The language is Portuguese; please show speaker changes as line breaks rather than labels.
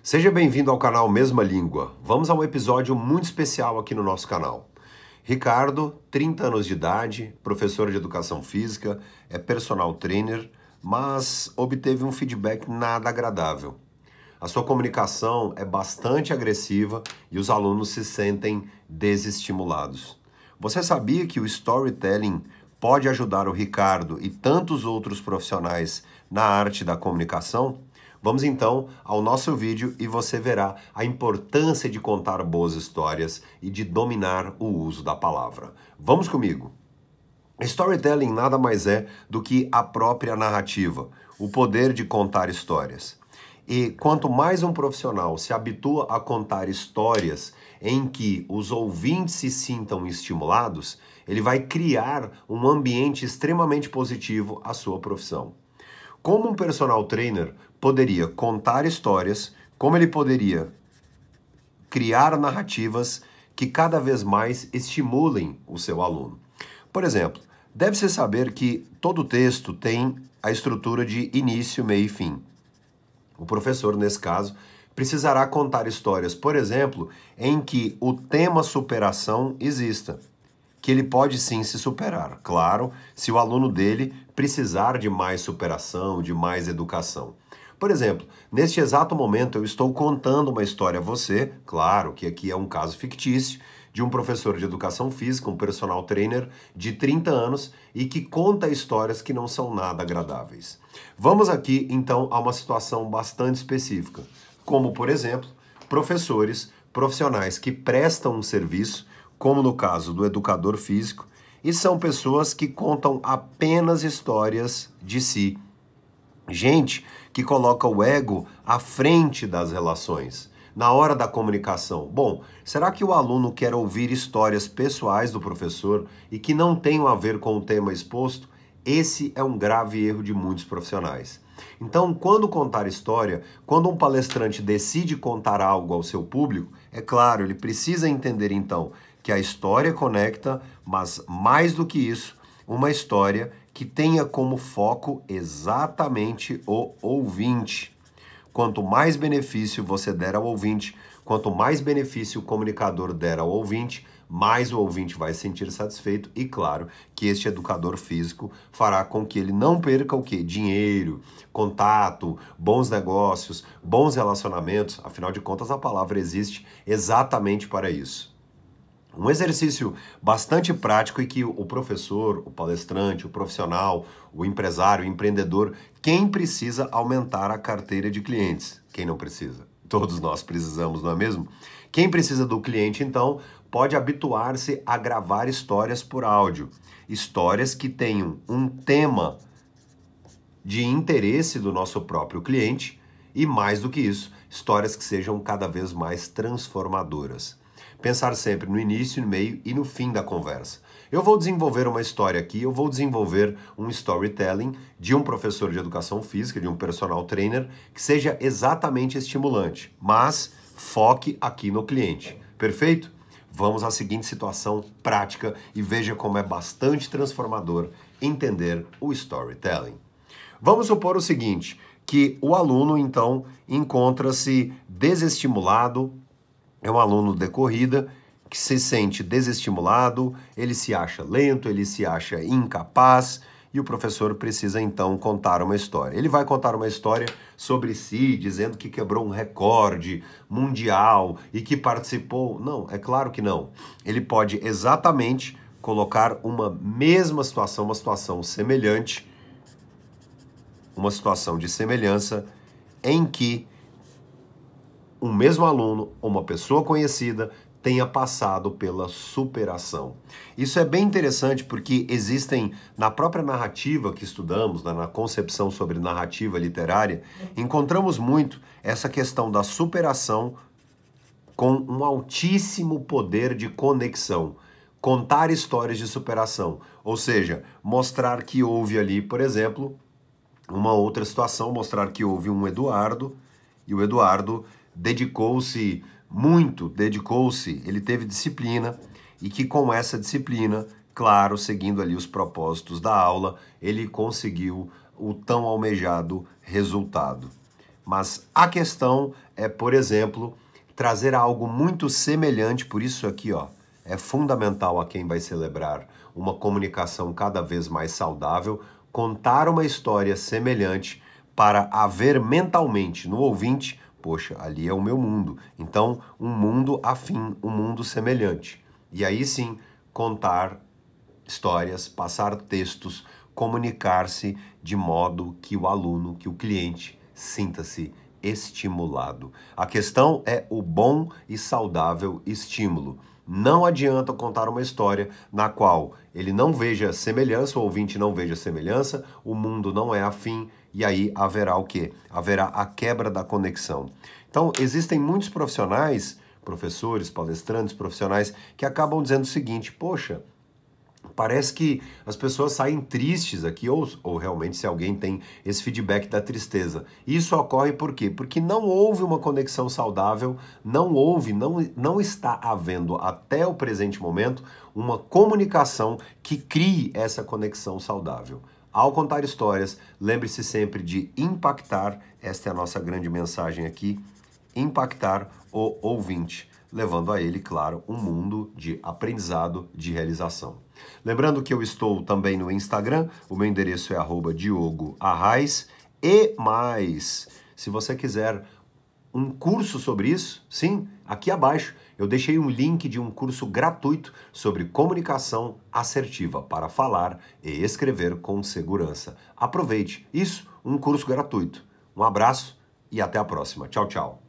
Seja bem-vindo ao canal Mesma Língua. Vamos a um episódio muito especial aqui no nosso canal. Ricardo, 30 anos de idade, professor de educação física, é personal trainer, mas obteve um feedback nada agradável. A sua comunicação é bastante agressiva e os alunos se sentem desestimulados. Você sabia que o storytelling pode ajudar o Ricardo e tantos outros profissionais na arte da comunicação? Vamos então ao nosso vídeo e você verá a importância de contar boas histórias e de dominar o uso da palavra. Vamos comigo! Storytelling nada mais é do que a própria narrativa, o poder de contar histórias. E quanto mais um profissional se habitua a contar histórias em que os ouvintes se sintam estimulados, ele vai criar um ambiente extremamente positivo à sua profissão. Como um personal trainer poderia contar histórias, como ele poderia criar narrativas que cada vez mais estimulem o seu aluno. Por exemplo, deve-se saber que todo texto tem a estrutura de início, meio e fim. O professor, nesse caso, precisará contar histórias, por exemplo, em que o tema superação exista. Que ele pode sim se superar, claro, se o aluno dele precisar de mais superação, de mais educação. Por exemplo, neste exato momento eu estou contando uma história a você, claro que aqui é um caso fictício, de um professor de educação física, um personal trainer de 30 anos e que conta histórias que não são nada agradáveis. Vamos aqui então a uma situação bastante específica, como por exemplo, profissionais que prestam um serviço, como no caso do educador físico, e são pessoas que contam apenas histórias de si. Gente que coloca o ego à frente das relações, na hora da comunicação. Bom, será que o aluno quer ouvir histórias pessoais do professor e que não tenham a ver com o tema exposto? Esse é um grave erro de muitos profissionais. Então, quando contar história, quando um palestrante decide contar algo ao seu público, é claro, ele precisa entender então que a história conecta, mas mais do que isso, uma história que tenha como foco exatamente o ouvinte. Quanto mais benefício você der ao ouvinte, quanto mais benefício o comunicador der ao ouvinte, mais o ouvinte vai se sentir satisfeito e, claro, que este educador físico fará com que ele não perca o quê? Dinheiro, contato, bons negócios, bons relacionamentos. Afinal de contas, a palavra existe exatamente para isso. Um exercício bastante prático e que o professor, o palestrante, o profissional, o empresário, o empreendedor, quem precisa aumentar a carteira de clientes? Quem não precisa? Todos nós precisamos, não é mesmo? Quem precisa do cliente, então, pode habituar-se a gravar histórias por áudio. Histórias que tenham um tema de interesse do nosso próprio cliente e, mais do que isso, histórias que sejam cada vez mais transformadoras. Pensar sempre no início, no meio e no fim da conversa. Eu vou desenvolver uma história aqui, eu vou desenvolver um storytelling de um professor de educação física, de um personal trainer, que seja exatamente estimulante, mas foque aqui no cliente. Perfeito? Vamos à seguinte situação prática e veja como é bastante transformador entender o storytelling. Vamos supor o seguinte, que o aluno, então, encontra-se desestimulado. É um aluno de corrida que se sente desestimulado, ele se acha lento, ele se acha incapaz e o professor precisa então contar uma história. Ele vai contar uma história sobre si, dizendo que quebrou um recorde mundial e que participou. Não, é claro que não. Ele pode exatamente colocar uma mesma situação, uma situação semelhante, uma situação de semelhança em que um mesmo aluno, uma pessoa conhecida, tenha passado pela superação. Isso é bem interessante porque existem, na própria narrativa que estudamos, na concepção sobre narrativa literária, encontramos muito essa questão da superação com um altíssimo poder de conexão. Contar histórias de superação, ou seja, mostrar que houve ali, por exemplo, uma outra situação, mostrar que houve um Eduardo e o Eduardo dedicou-se, ele teve disciplina e que com essa disciplina, claro, seguindo ali os propósitos da aula, ele conseguiu o tão almejado resultado. Mas a questão é, por exemplo, trazer algo muito semelhante, por isso aqui, ó, é fundamental a quem vai celebrar uma comunicação cada vez mais saudável, contar uma história semelhante para haver mentalmente no ouvinte, poxa, ali é o meu mundo. Então, um mundo afim, um mundo semelhante. E aí sim, contar histórias, passar textos, comunicar-se de modo que o aluno, que o cliente sinta-se estimulado. A questão é o bom e saudável estímulo. Não adianta contar uma história na qual ele não veja semelhança, o ouvinte não veja semelhança, o mundo não é afim, e aí haverá o quê? Haverá a quebra da conexão. Então, existem muitos profissionais, professores, palestrantes, profissionais, que acabam dizendo o seguinte, poxa, parece que as pessoas saem tristes aqui, ou realmente se alguém tem esse feedback da tristeza. Isso ocorre por quê? Porque não houve uma conexão saudável, não está havendo até o presente momento uma comunicação que crie essa conexão saudável. Ao contar histórias, lembre-se sempre de impactar, esta é a nossa grande mensagem aqui, impactar o ouvinte, levando a ele, claro, um mundo de aprendizado, de realização. Lembrando que eu estou também no Instagram, o meu endereço é @DiogoArraes, e mais, se você quiser um curso sobre isso, sim, aqui abaixo eu deixei um link de um curso gratuito sobre comunicação assertiva para falar e escrever com segurança. Aproveite, isso, um curso gratuito. Um abraço e até a próxima. Tchau, tchau.